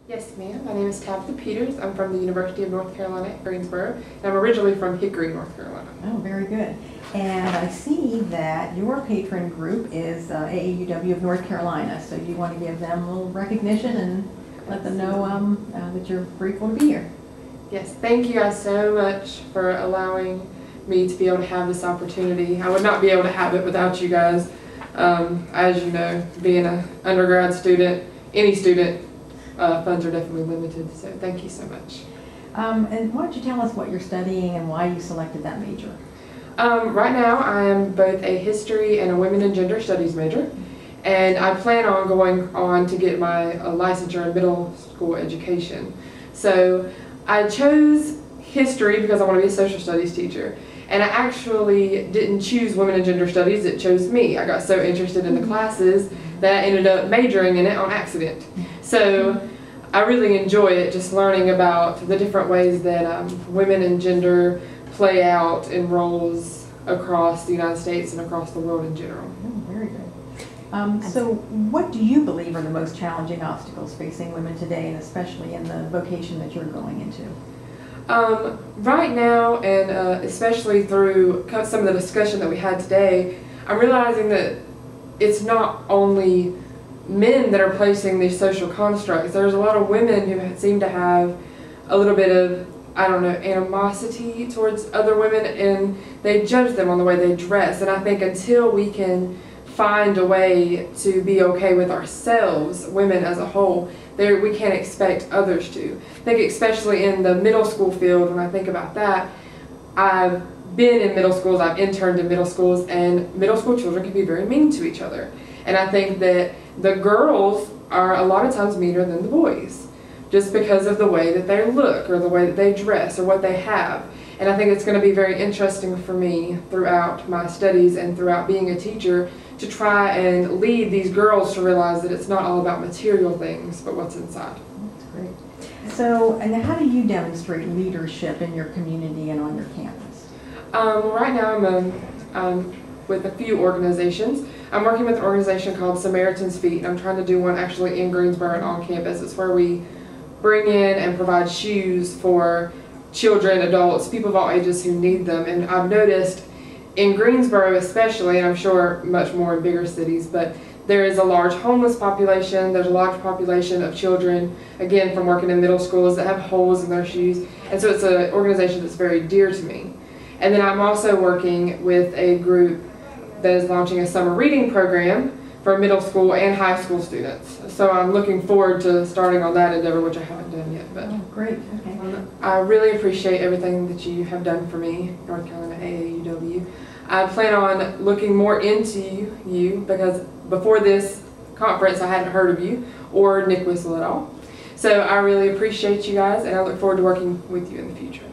Yes, ma'am. My name is Tabitha Peters. I'm from the University of North Carolina at Greensboro, and I'm originally from Hickory, North Carolina. Oh, very good. And I see that your patron group is AAUW of North Carolina, so you want to give them a little recognition and let them know that you're grateful to be here. Yes, thank you guys so much for allowing me to be able to have this opportunity. I would not be able to have it without you guys. As you know, being an undergrad student, any student, funds are definitely limited, so thank you so much. And why don't you tell us what you're studying and why you selected that major? Right now I am both a history and a women and gender studies major, and I plan on going on to get my licensure in middle school education. So I chose history because I want to be a social studies teacher, and I actually didn't choose women and gender studies, it chose me. I got so interested in the classes that I ended up majoring in it on accident. So I really enjoy it, just learning about the different ways that women and gender play out in roles across the United States and across the world in general. Oh, very good. So what do you believe are the most challenging obstacles facing women today, and especially in the vocation that you're going into? Right now, and especially through some of the discussion that we had today, I'm realizing that it's not only men that are placing these social constructs. There's a lot of women who seem to have a little bit of, I don't know, animosity towards other women, and they judge them on the way they dress. And I think until we can find a way to be okay with ourselves, women as a whole, we can't expect others to. I think especially in the middle school field, when I think about that, I've been in middle schools, I've interned in middle schools, and middle school children can be very mean to each other. And I think that the girls are a lot of times meaner than the boys, just because of the way that they look or the way that they dress or what they have. And I think it's going to be very interesting for me throughout my studies and throughout being a teacher to try and lead these girls to realize that it's not all about material things, but what's inside. That's great. So, and how do you demonstrate leadership in your community and on your campus? Right now I'm with a few organizations. I'm working with an organization called Samaritan's Feet, and I'm trying to do one actually in Greensboro and on campus. It's where we bring in and provide shoes for children, adults, people of all ages who need them. And I've noticed in Greensboro especially, and I'm sure much more in bigger cities, but there is a large homeless population. There's a large population of children, again, from working in middle schools that have holes in their shoes. And so it's an organization that's very dear to me. And then I'm also working with a group that is launching a summer reading program for middle school and high school students. So I'm looking forward to starting on that endeavor, which I haven't done yet. But great. Okay. I really appreciate everything that you have done for me, North Carolina AAUW. I plan on looking more into you because before this conference I hadn't heard of you or Nick Whistle at all. So I really appreciate you guys, and I look forward to working with you in the future.